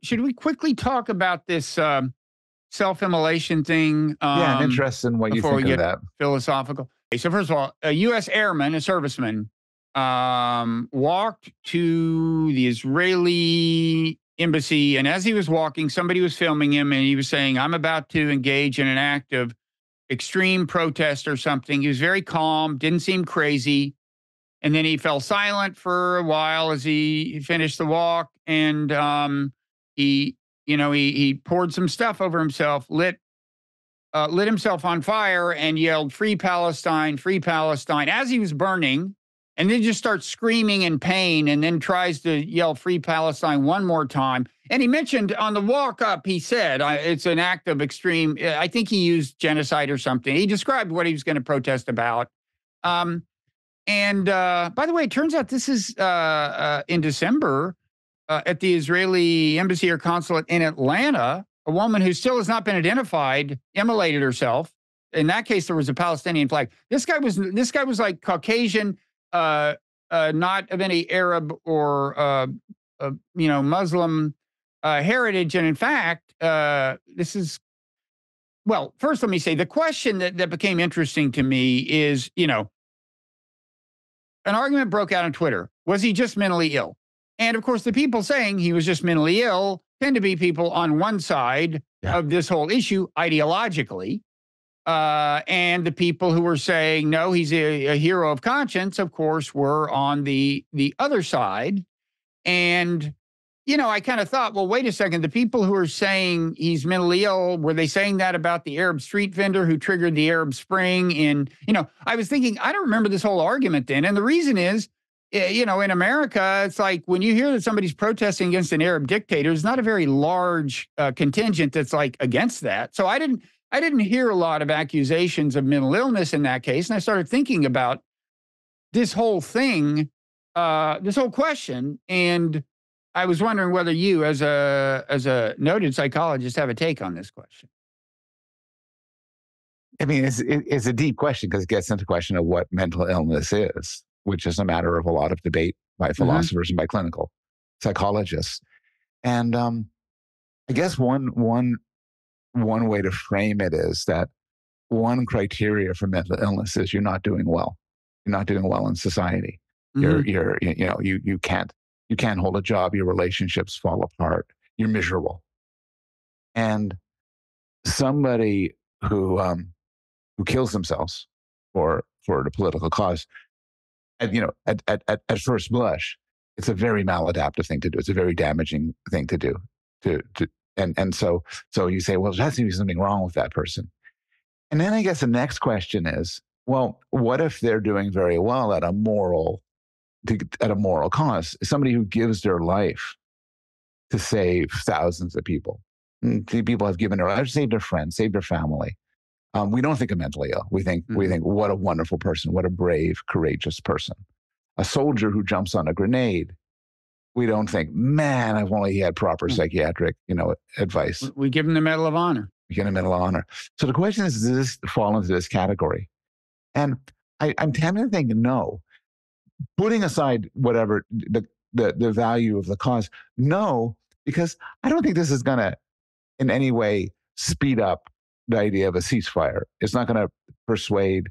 Should we quickly talk about this self-immolation thing Yeah, I'm interested in what you before we think of get that. philosophical? Okay, so first of all, a U.S. airman, a serviceman, walked to the Israeli embassy, and as he was walking, somebody was filming him, and he was saying, "I'm about to engage in an act of extreme protest or something." He was very calm, didn't seem crazy, and then he fell silent for a while as he finished the walk, and he, he poured some stuff over himself, lit himself on fire, and yelled free Palestine," as he was burning, and then just starts screaming in pain, and then tries to yell "Free Palestine" one more time. And he mentioned on the walk up, he said, it's an act of extreme, I think he used genocide or something. He described what he was going to protest about. And by the way, it turns out this is in December at the Israeli embassy or consulate in Atlanta. A woman who still has not been identified immolated herself. In that case, there was a Palestinian flag. This guy was like Caucasian, not of any Arab or Muslim heritage. And in fact, this is, well, first let me say the question that became interesting to me is, an argument broke out on Twitter. Was he just mentally ill? And of course, the people saying he was just mentally ill tend to be people on one side of this whole issue ideologically. And the people who were saying, no, he's a hero of conscience, of course, were on the other side. And, I kind of thought, well, wait a second. The people who are saying he's mentally ill, were they saying that about the Arab street vendor who triggered the Arab Spring? And, I was thinking, I don't remember this whole argument then. And the reason is, in America, it's like when you hear that somebody's protesting against an Arab dictator, it's not a very large contingent that's like against that. So I didn't hear a lot of accusations of mental illness in that case. And I started thinking about this whole thing, this whole question. And I was wondering whether you, as a noted psychologist, have a take on this question. I mean, it's a deep question because it gets into the question of what mental illness is, which is a matter of a lot of debate by philosophers and by clinical psychologists. And I guess one way to frame it is that one criteria for mental illness is you're not doing well. You're not doing well in society. You can't hold a job. Your relationships fall apart. You're miserable. And somebody who kills themselves for the political cause, at first blush, it's a very maladaptive thing to do. It's a very damaging thing to do. And so you say, well, there has to be something wrong with that person. And then I guess the next question is, well, what if they're doing very well at a moral cause? Somebody who gives their life to save thousands of people. People have given their lives, saved their friends, saved their family. We don't think of mentally ill. We think, what a wonderful person, what a brave, courageous person. A soldier who jumps on a grenade, we don't think, man, if only he had proper psychiatric, advice. We give him the Medal of Honor. We give him the Medal of Honor. So the question is, does this fall into this category? And I'm tempted to think no. Putting aside whatever the value of the cause, no, because I don't think this is going to in any way speed up the idea of a ceasefire. It's not going to persuade.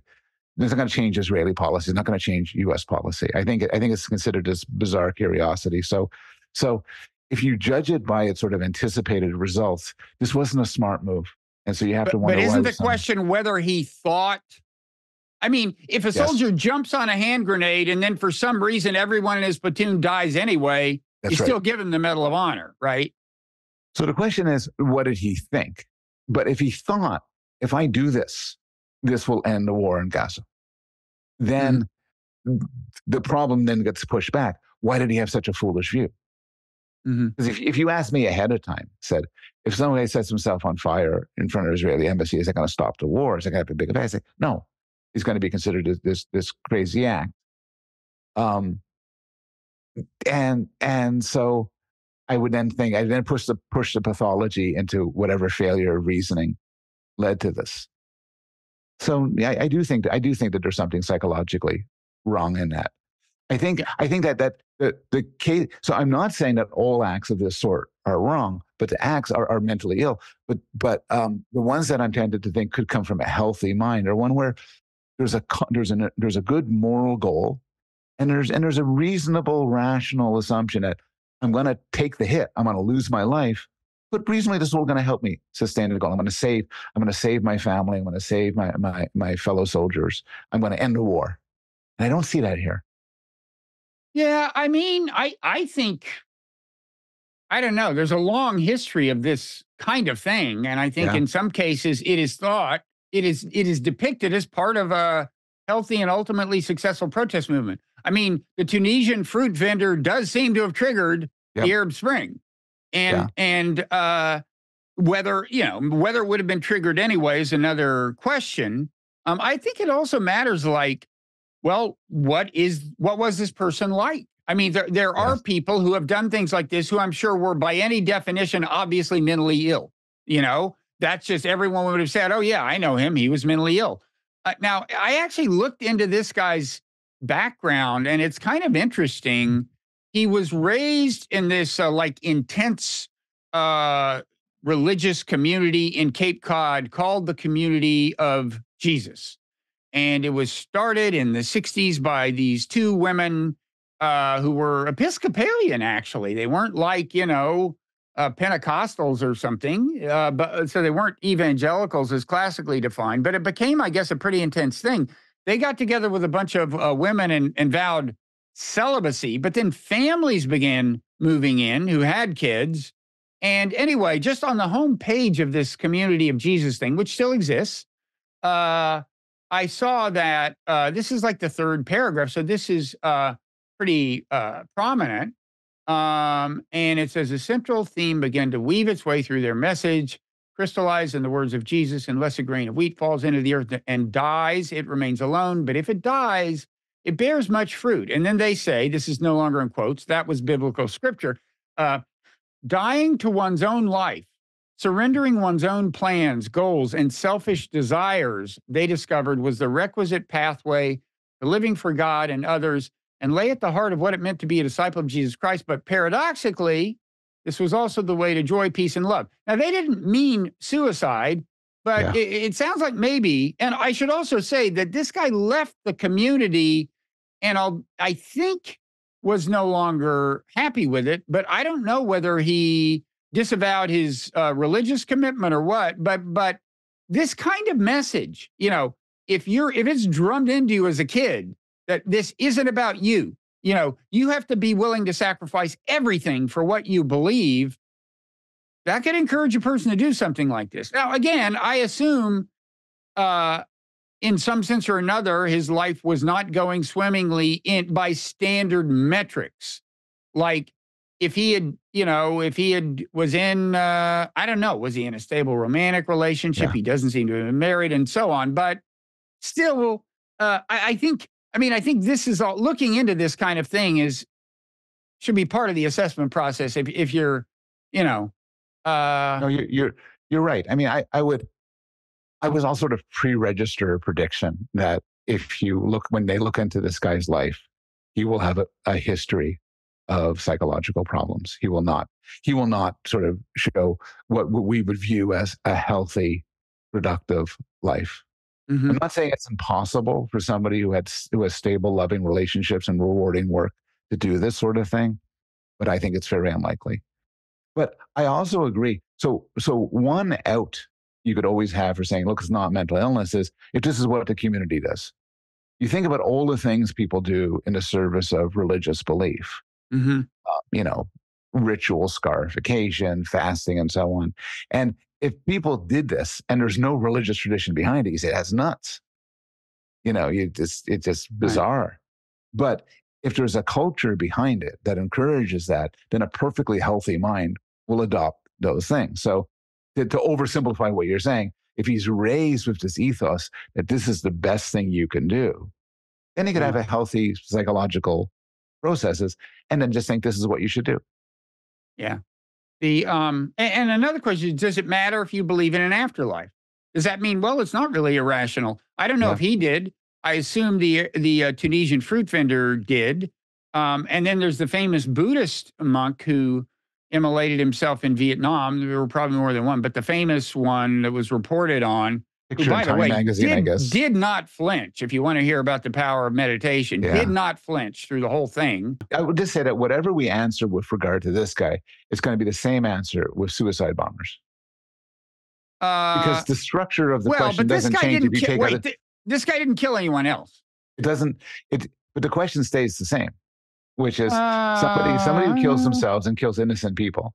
It's not going to change Israeli policy. It's not going to change U.S. policy. I think it's considered this bizarre curiosity. So if you judge it by its sort of anticipated results, this wasn't a smart move. And so you have to wonder. But isn't the question whether he thought? I mean, if a soldier jumps on a hand grenade and then for some reason everyone in his platoon dies anyway, still give him the Medal of Honor, right? So the question is, what did he think? But if he thought, if I do this, this will end the war in Gaza, then the problem then gets pushed back. Why did he have such a foolish view? Because if you asked me ahead of time, said, if somebody sets himself on fire in front of the Israeli embassy, is that going to stop the war? Is that going to have a big effect? I say, no. Is going to be considered this crazy act, and so I would then think I then push the pathology into whatever failure of reasoning led to this. So I do think that there's something psychologically wrong in that. I think that the case. So I'm not saying that all acts of this sort are wrong, but the acts are mentally ill. But the ones that I'm tempted to think could come from a healthy mind are one where there's a good moral goal, and there's a reasonable, rational assumption that I'm going to take the hit, I'm going to lose my life, but reasonably this is all going to help me sustain the goal. I'm going to save my family. I'm going to save my fellow soldiers. I'm going to end the war. And I don't see that here. Yeah, I mean, I think I don't know. There's a long history of this kind of thing, and I think Yeah. in some cases it is depicted as part of a healthy and ultimately successful protest movement. I mean, the Tunisian fruit vendor does seem to have triggered the Yep. Arab Spring, Yeah. and whether it would have been triggered anyway is another question. I think it also matters, like, well, what was this person like? I mean, there are Yes. people who have done things like this who I'm sure were by any definition obviously mentally ill. That's just everyone would have said, "Oh yeah, I know him. He was mentally ill." Now, I actually looked into this guy's background, and it's kind of interesting. He was raised in this like intense uh, religious community in Cape Cod called the Community of Jesus, and it was started in the 60s by these two women who were Episcopalian, actually. They weren't like, Pentecostals or something, but so they weren't evangelicals as classically defined, but it became, I guess, a pretty intense thing. They got together with a bunch of women and vowed celibacy, but then families began moving in who had kids. And anyway, just on the home page of this Community of Jesus thing, which still exists, uh, I saw that this is like the third paragraph. So this is pretty prominent. And it says a central theme began to weave its way through their message, crystallized in the words of Jesus: unless a grain of wheat falls into the earth and dies, it remains alone. But if it dies, it bears much fruit. And then they say, this is no longer in quotes, that was biblical scripture. Uh, Dying to one's own life, surrendering one's own plans, goals, and selfish desires, they discovered, was the requisite pathway to living for God and others and lay at the heart of what it meant to be a disciple of Jesus Christ. But paradoxically, this was also the way to joy, peace, and love. Now, they didn't mean suicide, but Yeah. it sounds like maybe. And I should also say that this guy left the community, and I think was no longer happy with it, but I don't know whether he disavowed his religious commitment or what. But this kind of message, if it's drummed into you as a kid that this isn't about you, you have to be willing to sacrifice everything for what you believe. That could encourage a person to do something like this. Now, again, I assume in some sense or another, his life was not going swimmingly by standard metrics. Like if he had was in, I don't know, was he in a stable romantic relationship? Yeah. He doesn't seem to have been married and so on. But still, I think this is all, looking into this kind of thing should be part of the assessment process. If you're, No, you're right. I mean, I was all sort of pre-register a prediction that when they look into this guy's life, he will have a history of psychological problems. He will not sort of show what we would view as a healthy, productive life. mhm, I'm not saying it's impossible for somebody who has stable, loving relationships and rewarding work to do this sort of thing, but I think it's very unlikely. But I also agree. So one out you could always have for saying, look, it's not mental illness is if this is what the community does. You think about all the things people do in the service of religious belief, mhm, you know, ritual scarification, fasting, and so on. And if people did this and there's no religious tradition behind it, you say that's nuts. It's just right, bizarre. But if there's a culture behind it that encourages that, then a perfectly healthy mind will adopt those things. So to oversimplify what you're saying, if he's raised with this ethos that this is the best thing you can do, then he could yeah, have a healthy psychological processes and then just think this is what you should do. yeah. And another question: does it matter if you believe in an afterlife? Does that mean, well, it's not really irrational? I don't know if Yeah. he did. I assume the Tunisian fruit vendor did. And then there's the famous Buddhist monk who immolated himself in Vietnam. There were probably more than one, but the famous one that was reported on, who, Picture in by the Time way, magazine, I guess. did not flinch. If you want to hear about the power of meditation, did not flinch through the whole thing. I would just say that whatever we answer with regard to this guy, it's going to be the same answer with suicide bombers. Because the structure of the question doesn't change if you take out this guy didn't kill anyone else. It doesn't. But the question stays the same, which is somebody who kills themselves and kills innocent people.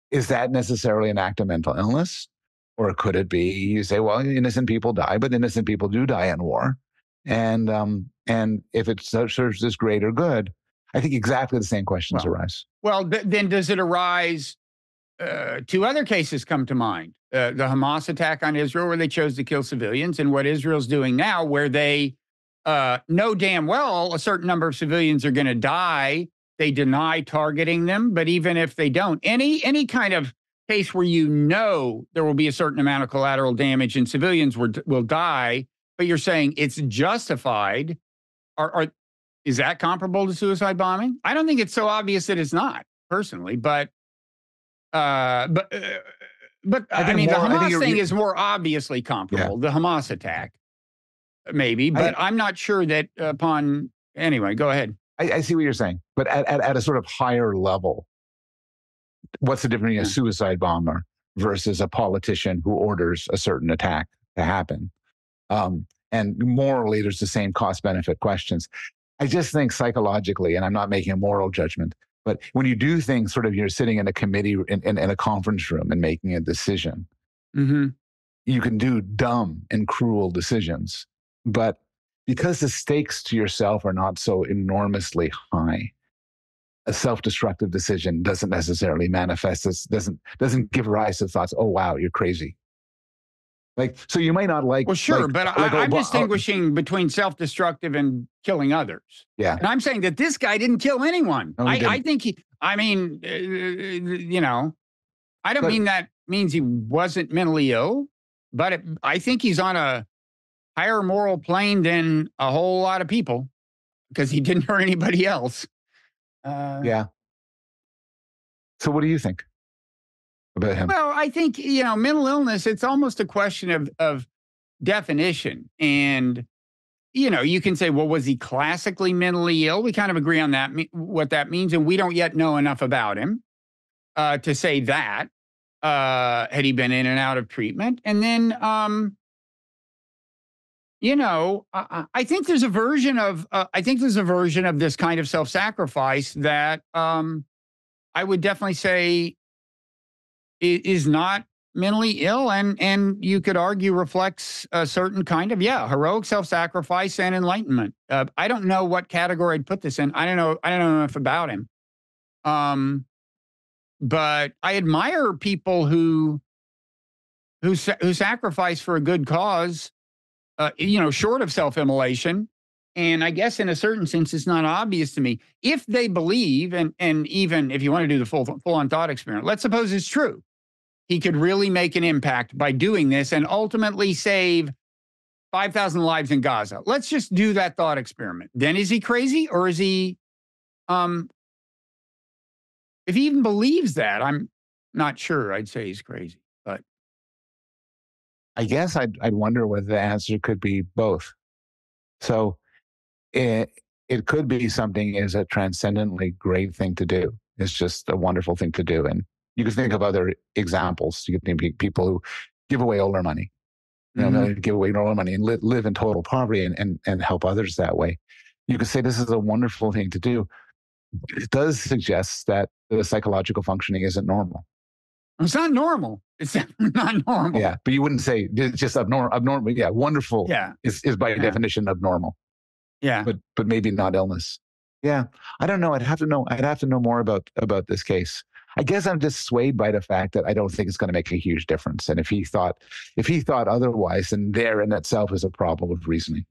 Is that necessarily an act of mental illness, or could it be you say, well, innocent people die, but innocent people do die in war, and if it serves this greater good, I think exactly the same questions arise. Well, then does it arise? Two other cases come to mind. The Hamas attack on Israel, where they chose to kill civilians, and what Israel's doing now, where they know damn well a certain number of civilians are going to die. They deny targeting them, but even if they don't, any kind of case where you know there will be a certain amount of collateral damage and civilians will die, but you're saying it's justified, is that comparable to suicide bombing? I don't think it's so obvious that it's not, personally, but I mean, the Hamas thing is more obviously comparable. The Hamas attack, maybe, but I'm not sure that anyway, go ahead. I see what you're saying, but at a sort of higher level, what's the difference between a suicide bomber versus a politician who orders a certain attack to happen? And morally, there's the same cost-benefit questions. I just think psychologically, and I'm not making a moral judgment, but when you do things sort of, you're sitting in a committee in a conference room and making a decision, you can do dumb and cruel decisions. But because the stakes to yourself are not so enormously high, a self-destructive decision doesn't necessarily manifest as, doesn't give rise to thoughts, oh, wow, you're crazy. So you might not like. Well, sure, but I'm distinguishing between self-destructive and killing others. Yeah. And I'm saying that this guy didn't kill anyone. No, I think I don't mean that means he wasn't mentally ill, but I think he's on a higher moral plane than a whole lot of people because he didn't hurt anybody else. Yeah. So what do you think about him? Well, I think, mental illness, it's almost a question of definition. And, you can say, well, was he classically mentally ill? We kind of agree on that, what that means. And we don't yet know enough about him to say that. Had he been in and out of treatment? And then, I think there's a version of this kind of self-sacrifice that I would definitely say is not mentally ill, and you could argue reflects a certain kind of heroic self-sacrifice and enlightenment. I don't know what category I'd put this in. I don't know enough about him. But I admire people who sacrifice for a good cause. Short of self-immolation. And I guess in a certain sense, it's not obvious to me. If they believe, and even if you want to do the full-on thought experiment, let's suppose it's true. He could really make an impact by doing this and ultimately save 5,000 lives in Gaza. Let's just do that thought experiment. Then is he crazy, or is he, if he even believes that, I'm not sure I'd say he's crazy, but. I guess I'd wonder whether the answer could be both. So it could be something is a transcendently great thing to do. It's just a wonderful thing to do. And you can think of other examples. You can think of people who give away all their money, give away all their money and live in total poverty and help others that way. You could say this is a wonderful thing to do. It does suggest that the psychological functioning isn't normal. It's not normal. It's not normal. Yeah, but you wouldn't say it's just abnormal. Yeah, wonderful. Yeah, is by definition abnormal. Yeah, but maybe not illness. Yeah, I don't know. I'd have to know more about this case. I guess I'm just swayed by the fact that I don't think it's going to make a huge difference. And if he thought otherwise, then there in itself is a problem of reasoning.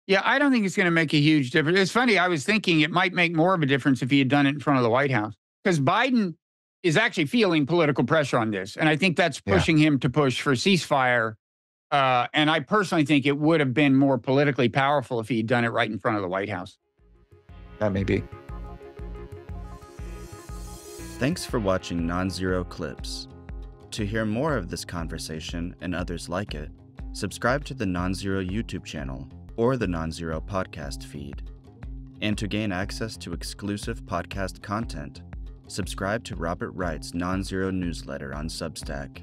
Yeah, I don't think it's going to make a huge difference. It's funny. I was thinking it might make more of a difference if he had done it in front of the White House, because Biden is actually feeling political pressure on this. And I think that's pushing him to push for ceasefire And I personally think it would have been more politically powerful if he'd done it right in front of the White House. That may be. Thanks for watching Non-Zero Clips. To hear more of this conversation and others like it, subscribe to the Non-Zero YouTube channel or the Non-Zero podcast feed. And to gain access to exclusive podcast content, subscribe to Robert Wright's Non-Zero newsletter on Substack.